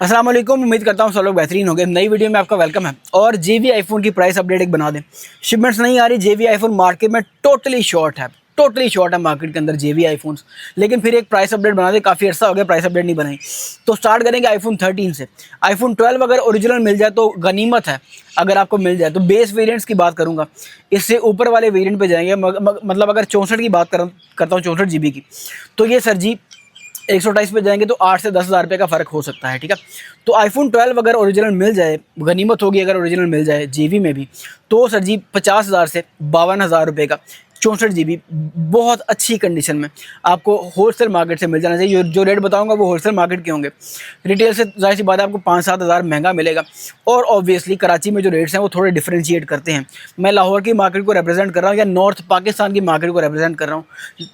अस्सलाम वालेकुम। उम्मीद करता हूँ सब लोग बेहतरीन होंगे। नई वीडियो में आपका वेलकम है। और जेवी आईफोन की प्राइस अपडेट एक बना दें। शिपमेंट्स नहीं आ रही। जेवी आईफोन मार्केट में टोटली शॉर्ट है मार्केट के अंदर जेवी आईफोन्स। लेकिन फिर एक प्राइस अपडेट बना दे, काफ़ी अर्सा हो गया प्राइस अपडेट नहीं बनाई। तो स्टार्ट करेंगे आईफोन 13 से। आईफोन 12 अगर ओरिजिनल मिल जाए तो गनीमत है। अगर आपको मिल जाए तो बेस वेरिएंट्स की बात करूंगा, इससे ऊपर वाले वेरिएंट पे जाएंगे। मतलब अगर 64 की बात करता हूँ 64 GB की, तो ये सर जी 128 पे जाएंगे तो 8 से 10 हज़ार रुपये का फ़र्क हो सकता है। ठीक है, तो आईफोन 12 अगर ओरिजिनल मिल जाए, गनीमत होगी अगर ओरिजिनल मिल जाए जेवी में भी, तो सर जी 50,000 से 52,000 रुपये का 64 GB बहुत अच्छी कंडीशन में आपको होलसेल मार्केट से मिल जाना चाहिए। जो रेट बताऊंगा वो होलसेल मार्केट के होंगे। रिटेल से जाहिर सी बात है आपको 5-7 हज़ार महंगा मिलेगा। और ऑब्वियसली कराची में जो रेट्स हैं वो थोड़े डिफरेंशिएट करते हैं। मैं लाहौर की मार्केट को रिप्रेजेंट कर रहा हूँ या नॉर्थ पाकिस्तान की मार्केट को रिप्रेजेंट कर रहा हूँ।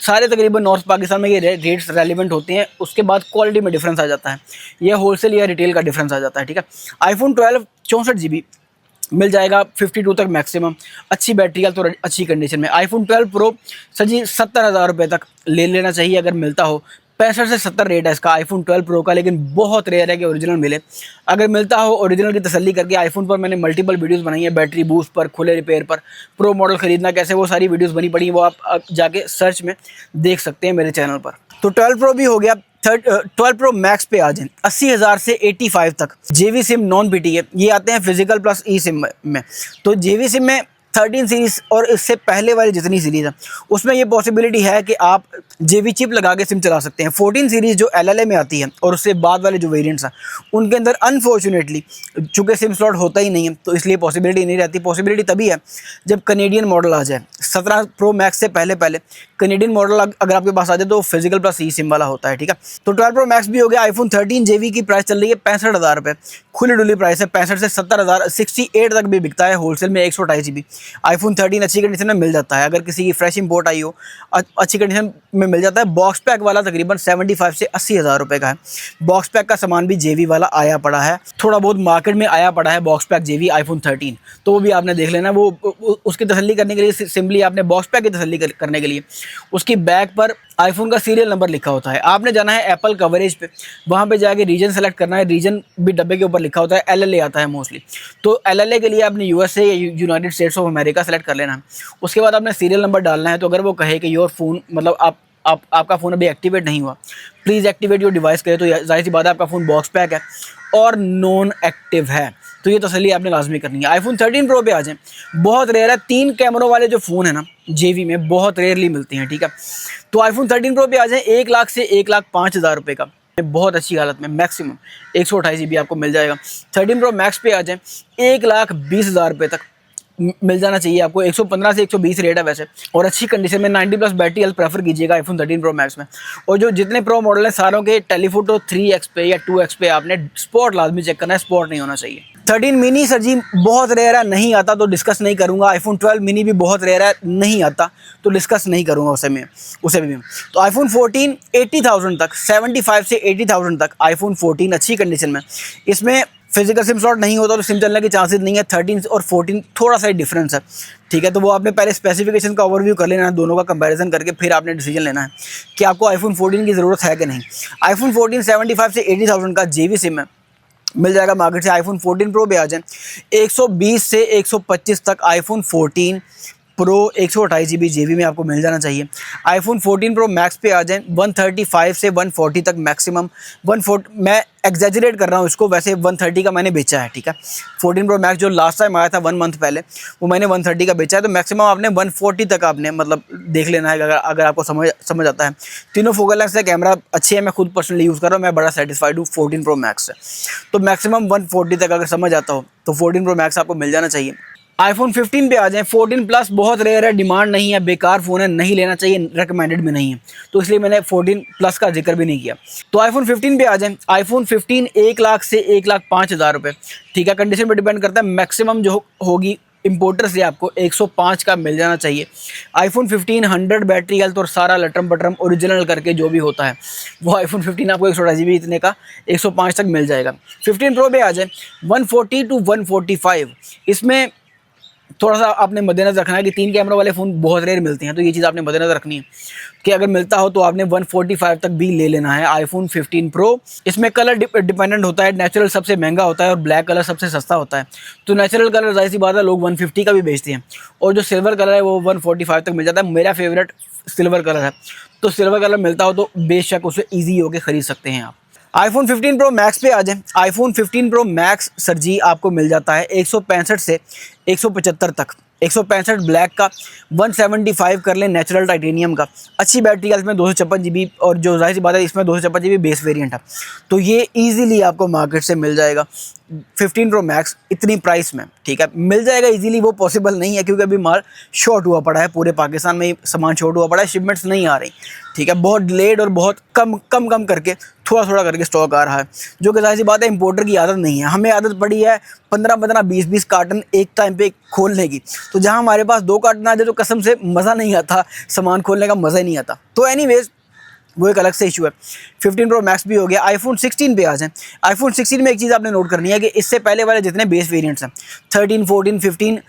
सारे तकरीबन नॉर्थ पाकिस्तान में ये रेट्स रेलिवेंट होते हैं। उसके बाद क्वालिटी में डिफरेंस आ जाता है, या होलसेल या रिटेल का डिफरेंस आ जाता है। ठीक है, आईफोन 12 64 GB मिल जाएगा 52 तक मैक्सिमम। अच्छी बैटरी है तो अच्छी कंडीशन में। आईफोन 12 प्रो सर जी 70,000 रुपये तक ले लेना चाहिए अगर मिलता हो। 65 से 70 रेट है इसका आईफोन 12 प्रो का, लेकिन बहुत रेयर है कि ओरिजिनल मिले। अगर मिलता हो ओरिजिनल की तसल्ली करके। आईफोन पर मैंने मल्टीपल वीडियोस बनाई है, बैटरी बूस्ट पर, खुले रिपेयर पर, प्रो मॉडल खरीदना कैसे, वो सारी वीडियोस बनी पड़ी, वो आप जाके सर्च में देख सकते हैं मेरे चैनल पर। तो 12 प्रो भी हो गया। 12 प्रो मैक्स पे आ जाए 80,000 से 85 तक। जेवी सिम नॉन पीटी है, ये आते हैं फिजिकल प्लस ई सिम में। तो जेवी सिम में 13 सीरीज़ और इससे पहले वाली जितनी सीरीज़ है उसमें ये पॉसिबिलिटी है कि आप जेवी चिप लगा के सिम चला सकते हैं। 14 सीरीज़ जो एलएलए में आती है और उससे बाद वाले जो वेरिएंट्स हैं उनके अंदर अनफॉर्चुनेटली चूँकि सिम स्लॉट होता ही नहीं है, तो इसलिए पॉसिबिलिटी नहीं रहती। पॉसिबिलिटी तभी है जब कनेडियन मॉडल आ जाए। 17 प्रो मैक्स से पहले कनेडियन मॉडल अगर आपके पास आ जाए तो फिजिकल प्लस ई सिम वाला होता है। ठीक है, तो 12 प्रो मैक्स भी हो गया। आईफोन 13 जेवी की प्राइस चल रही है 65,000 रुपये। खुली डुली प्राइस है। 65 से 70,000, 68 तक भी बिकता है होलसेल में 128 GB। आईफोन 13 अच्छी कंडीशन में मिल जाता है। अगर किसी की फ्रेश इंपोर्ट आई हो अच्छी कंडीशन में मिल जाता है। बॉक्स पैक वाला तकरीबन 75 से 80,000 रुपये का है। बॉक्स पैक का सामान भी जेवी वाला आया पड़ा है, थोड़ा बहुत मार्केट में आया पड़ा है बॉक्स पैक जेवी आईफोन 13। तो वो भी आपने देख लेना। वो उसकी तसल्ली करने के लिए सिंपली आपने बॉक्स पैक की तसल्ली करने के लिए उसकी बैक पर आईफोन का सीरियल नंबर लिखा होता है। आपने जाना है एप्पल कवरेज पे, वहाँ पे जाके रीजन सेलेक्ट करना है। रीजन भी डब्बे के ऊपर लिखा होता है, एलएलए आता है मोस्टली। तो एलएलए के लिए आपने यूएसए या United states of America select कर लेना है। उसके बाद आपने सीरियल नंबर डालना है। तो अगर वो कहे कि योर फ़ोन मतलब आपका फ़ोन अभी एक्टिवेट नहीं हुआ, प्लीज़ एक्टिवेट योर डिवाइस करे, तो जाहिर सी बात है आपका फ़ोन बॉक्स पैक है और नॉन एक्टिव है, तो ये तसल्ली आपने लाजमी करनी है। आईफोन 13 प्रो पे आ जाएं, बहुत रेयर है। 3 कैमरों वाले जो फ़ोन है ना जेवी में बहुत रेयरली मिलते हैं। ठीक है, तो आईफोन 13 प्रो पे आ जाएं 1 लाख से 1,05,000 रुपये का, बहुत अच्छी हालत में मैक्सिमम 128 GB आपको मिल जाएगा। 13 प्रो मैक्स पे आ जाएं 1,20,000 रुपये तक मिल जाना चाहिए आपको। 115 से 120 रेट है वैसे, और अच्छी कंडीशन में 90+ बैटरी हेल्थ प्रेफर कीजिएगा आईफोन 13 प्रो मैक्स में। और जो जितने प्रो मॉडल हैं सारों के टेलीफोटो 3x पे या 2x पे आपने स्पॉट लाजमी चेक करना है, स्पॉट नहीं होना चाहिए। 13 मिनी सर जी बहुत रेयर है, नहीं आता तो डिस्कस नहीं करूंगा। आईफोन 12 मिनी भी बहुत रेयर है, नहीं आता तो डिस्कस नहीं करूंगा उसे भी। तो आईफोन 14 80,000 तक, 75 से 80,000 तक आईफोन 14 अच्छी कंडीशन में। इसमें फिजिकल सिम स्लॉट नहीं होता तो सिम चलने की चांसेस नहीं है। 13 और 14 थोड़ा सा डिफरेंस है। ठीक है, तो वो आपने पहले स्पेसिफिकेशन का ओवरव्यू कर लेना है, दोनों का कंपैरिजन करके फिर आपने डिसीजन लेना है कि आपको आईफोन 14 की ज़रूरत है कि नहीं। आईफोन 14 75 से 80,000 का जेवी सिम है, मिल जाएगा मार्केट से। आईफोन 14 प्रो पे आ जाए 120 से 125 तक आईफोन 14 प्रो 128 GB जेवी में आपको मिल जाना चाहिए। आईफोन 14 प्रो मैक्स पे आ जाएं 135 से 140 तक मैक्सिमम। 140 मैं एग्जैजरेट कर रहा हूँ इसको, वैसे 130 का मैंने बेचा है। ठीक है, 14 प्रो मैक्स जो लास्ट टाइम आया था 1 मंथ पहले, वो मैंने 130 का बेचा है। तो मैक्सिमम आपने 140 तक आपने मतलब देख लेना है अगर आपको समझ आता है। तीनों फोकल लेंस से कैमरा अच्छे है, मैं खुद पर्सनली यूज़ कर रहा हूँ, मैं बड़ा सेटिस्फाइड हूँ 14 प्रो मैक्स से। तो मैक्सिमम 140 तक अगर समझ आता हो तो 14 प्रो मैक्स आपको मिल जाना चाहिए। आईफोन 15 पे आ जाएं 14 प्लस बहुत रेयर है, डिमांड नहीं है, बेकार फ़ोन है, नहीं लेना चाहिए, रिकमेंडेड में नहीं है, तो इसलिए मैंने 14 प्लस का जिक्र भी नहीं किया। तो आईफोन 15 पे आ जाएं। आईफोन 15 1 लाख से 1,05,000 रुपये। ठीक है, कंडीशन पर डिपेंड करता है। मैक्सिमम जो होगी इंपोर्टर से आपको 105 का मिल जाना चाहिए। आईफोन 15 100 बैटरी हेल्थ और सारा लटरम पटरम ओरिजिनल करके जो भी होता है वो आईफोन 15 आपको 128 GB इतने का 105 तक मिल जाएगा। 15 प्रो पे आ जाए 140 to 145, इसमें थोड़ा सा आपने मद्देनजर रखना है कि 3 कैमरा वाले फ़ोन बहुत रेयर मिलते हैं, तो ये चीज़ आपने मद्देनजर रखनी है कि अगर मिलता हो तो आपने 145 तक भी ले लेना है आईफोन 15 प्रो। इसमें कलर डिपेंडेंट होता है, नेचुरल सबसे महंगा होता है और ब्लैक कलर सबसे सस्ता होता है। तो नेचुरल कलर जाहिर सी बात है लोग 150 का भी बेचते हैं, और जो सिल्वर कलर है वो 145 तक मिल जाता है। मेरा फेवरेट सिल्वर कलर है, तो सिल्वर कलर मिलता हो तो बेशक उसे ईजी होकर ख़रीद सकते हैं आप। आईफोन 15 प्रो मैक्स पे आ जाएं। आईफोन 15 प्रो मैक्स सर जी आपको मिल जाता है 165 से 175 तक। 165 ब्लैक का, 175 कर लें नेचुरल टाइटेनियम का। अच्छी बैटरी है इसमें 256 GB, और जो जाहिर सी बात है इसमें 256 GB बेस वेरिएंट है, तो ये ईजिली आपको मार्केट से मिल जाएगा 15 प्रो मैक्स इतनी प्राइस में। ठीक है, मिल जाएगा इजीली, वो पॉसिबल नहीं है क्योंकि अभी माल शॉर्ट हुआ पड़ा है, पूरे पाकिस्तान में सामान शॉर्ट हुआ पड़ा है, शिपमेंट्स नहीं आ रही। ठीक है, बहुत डिलेड और बहुत कम करके थोड़ा करके स्टॉक आ रहा है, जो कि जाहिर सी बात है इंपोर्टर की आदत नहीं है। हमें आदत पड़ी है 15 20 कार्टन एक टाइम पे खोलने की, तो जहाँ हमारे पास 2 कार्टन आ जाए तो कसम से मज़ा नहीं आता, सामान खोलने का मज़ा ही नहीं आता। तो एनीवेज वो एक अलग से इशू है। 15 प्रो मैक्स भी हो गया। आईफोन 16 पे आ जाएं। आईफोन 16 में एक चीज़ आपने नोट करनी है कि इससे पहले वाले जितने बेस वेरिएंट्स हैं 13, 14, 15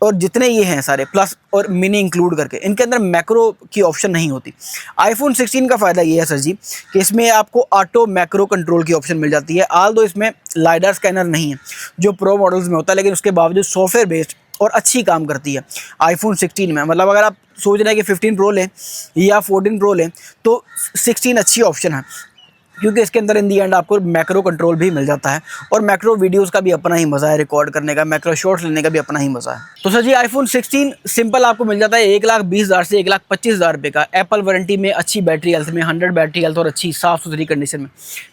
और जितने ये हैं सारे प्लस और मिनी इंक्लूड करके, इनके अंदर मैक्रो की ऑप्शन नहीं होती। आईफोन 16 का फ़ायदा ये है सर जी कि इसमें आपको ऑटो मैक्रो कंट्रोल की ऑप्शन मिल जाती है। आल दो इसमें लाइडर स्कैनर नहीं है जो प्रो मॉडल्स में होता है, लेकिन उसके बावजूद सॉफ्टवेयर बेस्ड और अच्छी काम करती है आईफोन 16 में। मतलब अगर आप सोच रहे हैं कि 15 प्रो लें या 14 प्रो लें तो 16 अच्छी ऑप्शन है, क्योंकि इसके अंदर इन दी एंड आपको मैक्रो कंट्रोल भी मिल जाता है, और मैक्रो वीडियोस का भी अपना ही मज़ा है, रिकॉर्ड करने का, मैक्रो शॉट्स लेने का भी अपना ही मज़ा है। तो सर जी आईफोन 16 सिंपल आपको मिल जाता है 1,20,000 से 1,25,000 रुपये का। एप्पल वारंटी में, अच्छी बैटरी हेल्थ में, 100 बैटरी हेल्थ और अच्छी साफ़ सुथरी कंडीशन में।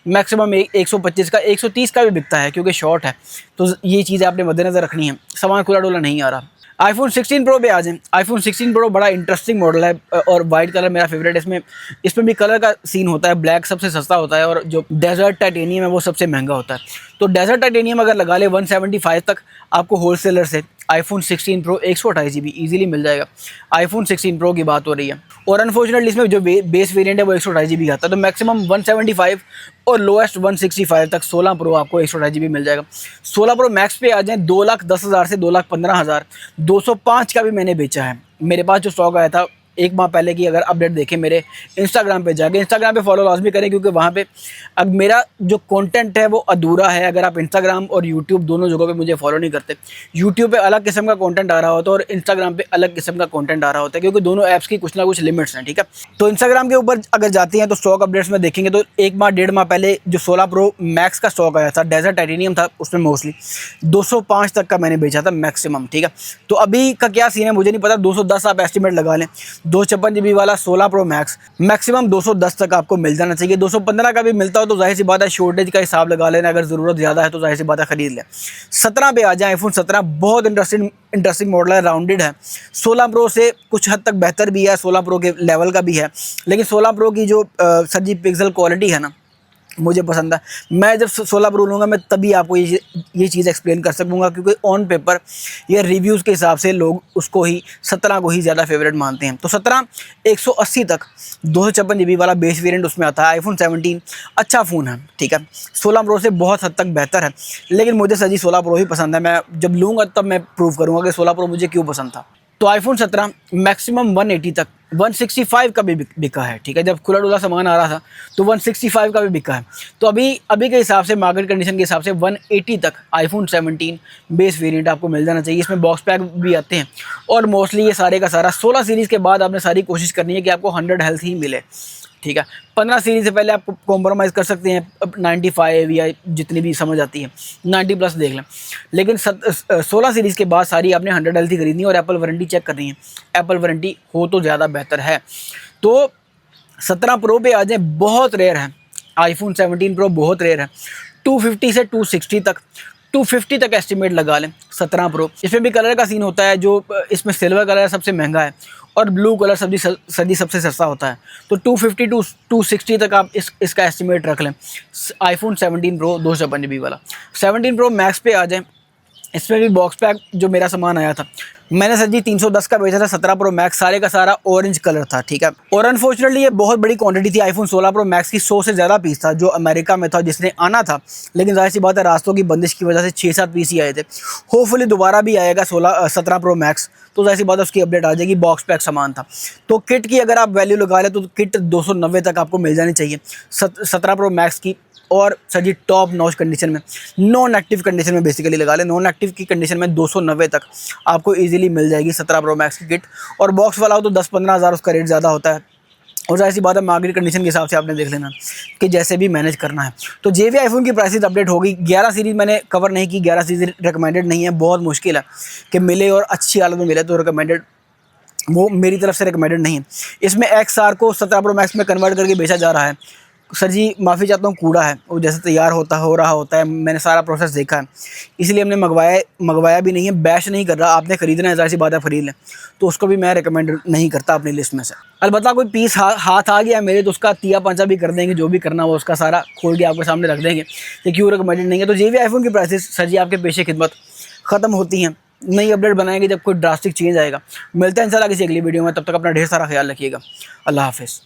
मैक्सिमम 125 का, 130 का भी बिकता है क्योंकि शॉर्ट है, तो ये चीज़ आपने मद्देनजर रखनी है। सामान खुला डोला नहीं आ रहा। आईफोन 16 प्रो पे आ जाएं। आईफोन 16 प्रो बड़ा इंटरेस्टिंग मॉडल है, और वाइट कलर मेरा फेवरेट है। इसमें भी कलर का सीन होता है, ब्लैक सबसे सस्ता होता है और जो डेजर्ट टाइटेनियम है वो सबसे महंगा होता है। तो डेजर्ट टाइटेनियम अगर लगा ले 175 तक आपको होलसेलर से आईफोन 16 प्रो 128 GB ईजिली मिल जाएगा। आईफोन 16 प्रो की बात हो रही है, और अनफॉर्चुनेटली इसमें जो बेस वेरिएंट है वो 128 GB आता है, तो मैक्सिमम 175 और लोएस्ट 165 तक 16 प्रो आपको 128 GB मिल जाएगा। 16 प्रो मैक्स पे आ जाएं 2,10,000 से 2,15,000। 205 का भी मैंने बेचा है। मेरे पास जो स्टॉक आया था 1 माह पहले की अगर अपडेट देखें मेरे इंस्टाग्राम पे जाके, इंस्टाग्राम पे फॉलो लाजमी करें क्योंकि वहाँ पे अब मेरा जो कंटेंट है वो अधूरा है। अगर आप इंस्टाग्राम और यूट्यूब दोनों जगहों पे मुझे फॉलो नहीं करते, यूट्यूब पे अलग किस्म का कंटेंट आ रहा होता है और इंस्टाग्राम पे अलग किस्म का कंटेंट आ रहा होता है, क्योंकि दोनों ऐप्स की कुछ ना कुछ लिमिट्स हैं। ठीक है, तो इंस्टाग्राम के ऊपर अगर जाती हैं तो स्टॉक अपडेट्स में देखेंगे तो 1 माह 1.5 माह पहले जो 16 प्रो मैक्स का स्टॉक आया था, डेजर्ट टाइटेनियम था, उसमें मोस्टली 205 तक का मैंने बेचा था मैक्सिमम। ठीक है, तो अभी का क्या सीन है मुझे नहीं पता, 210 आप एस्टिमेट लगा लें। 256 GB वाला 16 प्रो मैक्स मैक्सिमम 210 तक आपको मिल जाना चाहिए। 215 का भी मिलता हो तो जाहिर सी बात है शॉर्टेज का हिसाब लगा लेना, अगर ज़रूरत ज़्यादा है तो जाहिर सी बात है ख़रीद लें। 17 पे आ जाए। आईफोन 17 बहुत इंटरेस्टिंग मॉडल है, राउंडेड है। 16 प्रो से कुछ हद तक बेहतर भी है, 16 प्रो के लेवल का भी है, लेकिन 16 प्रो की जो सर जी पिक्सल क्वालिटी है ना मुझे पसंद है। मैं जब 16 प्रो लूँगा मैं तभी आपको ये चीज़ एक्सप्लेन कर सकूँगा, क्योंकि ऑन पेपर या रिव्यूज़ के हिसाब से लोग उसको ही 17 को ही ज़्यादा फेवरेट मानते हैं। तो 17 180 तक 256 GB वाला बेस वेरिएंट उसमें आता है। आईफोन 17 अच्छा फ़ोन है, ठीक है, 16 प्रो से बहुत हद तक बेहतर है, लेकिन मुझे सर जी 16 प्रो ही पसंद है। मैं जब लूँगा तब मैं प्रूव करूँगा कि 16 प्रो मुझे क्यों पसंद था। तो आईफोन 17 मैक्सिमम 180 तक, 165 का भी बिका है। ठीक है, जब खुला डुला सामान आ रहा था तो 165 का भी बिका है। तो अभी के हिसाब से, मार्केट कंडीशन के हिसाब से 180 तक आईफोन 17 बेस वेरिएंट आपको मिल जाना चाहिए। इसमें बॉक्स पैक भी आते हैं, और मोस्टली ये सारे का सारा 16 सीरीज़ के बाद आपने सारी कोशिश करनी है कि आपको 100 हेल्थ ही मिले। ठीक है, 15 सीरीज़ से पहले आप कॉम्प्रोमाइज़ कर सकते हैं 95 या जितनी भी समझ आती है 90 प्लस देख लें, लेकिन 16 सीरीज़ के बाद सारी आपने 100 हेल्थ ही खरीदनी है और एप्पल वारंटी चेक करनी है। एप्पल वारंटी हो तो ज़्यादा बेहतर है। तो 17 प्रो पे आ जाए, बहुत रेयर है। आईफोन 17 प्रो बहुत रेयर है। 250 से 260 तक, 250 तक एस्टिमेट लगा लें 17 प्रो। इसमें भी कलर का सीन होता है, जो इसमें सिल्वर कलर सबसे महंगा है और ब्लू कलर सदी सबसे सस्ता होता है। तो 250 टू 260 तक आप इसका एस्टिमेट रख लें। आईफोन 17 प्रो 256 GB वाला। 17 प्रो मैक्स पे आ जाए। इसमें भी बॉक्स पैक जो मेरा सामान आया था मैंने सर जी 310 का बेचा था 17 प्रो मैक्स, सारे का सारा ऑरेंज कलर था, ठीक है। और अनफॉर्चुनेटली ये बहुत बड़ी क्वांटिटी थी आईफोन 16 प्रो मैक्स की, 100 से ज़्यादा पीस था जो अमेरिका में था जिसने आना था, लेकिन जाहिर सी बात है रास्तों की बंदिश की वजह से 6-7 पीस ही आए थे। होपफुली दोबारा भी आएगा 17 प्रो मैक्स, तो जाहिर सी बात है उसकी अपडेट आ जाएगी। बॉक्स पैक सामान था, तो किट की अगर आप वैल्यू लगा लें तो किट 290 तक आपको मिल जानी चाहिए 17 प्रो मैक्स की। और सर जी टॉप नॉच कंडीशन में, नॉन एक्टिव कंडीशन में बेसिकली लगा लें, नॉन एक्टिव की कंडीशन में 290 तक आपको इजीली मिल जाएगी 17 प्रो मैक्स की किट। और बॉक्स वाला हो तो 10-15 हज़ार उसका रेट ज़्यादा होता है। और ऐसी बात है मार्केट कंडीशन के हिसाब से आपने देख लेना कि जैसे भी मैनेज करना है। तो JV आईफोन की प्राइसेस अपडेट होगी। 11 सीरीज़ मैंने कवर नहीं की, 11 सीरीज़ रिकमेंडेड नहीं है, बहुत मुश्किल है कि मिले और अच्छी हालत में मिले, तो रिकमेंडेड वो मेरी तरफ से रिकमेंडेड नहीं है। इसमें XR को 17 प्रो मैक्स में कन्वर्ट करके बेचा जा रहा है। सर जी माफ़ी चाहता हूँ, कूड़ा है वो, जैसे तैयार हो रहा होता है, मैंने सारा प्रोसेस देखा है, इसलिए हमने मंगवाया भी नहीं है। बैश नहीं कर रहा, आपने ख़रीदना है ज़ाहिर सी बात है खरीद लें, तो उसको भी मैं रिकमेंड नहीं करता अपनी लिस्ट में से। अलबत्ता कोई पीस हाथ आ गया मेरे तो उसका तिया पांचा भी कर देंगे, जो भी करना हो उसका सारा खोल के आपके सामने रख देंगे कि क्यों रिकमेंडेड नहीं है। तो JV आईफोन की प्राइसेस सर जी आपके पेशे खिदमत ख़त्म होती हैं। नई अपडेट बनाएंगे जब कोई ड्रास्टिक चेंज आएगा। मिलते हैं इंशाल्लाह किसी अगली वीडियो में, तब तक अपना ढेर सारा ख्याल रखिएगा। अल्लाह हाफिज़।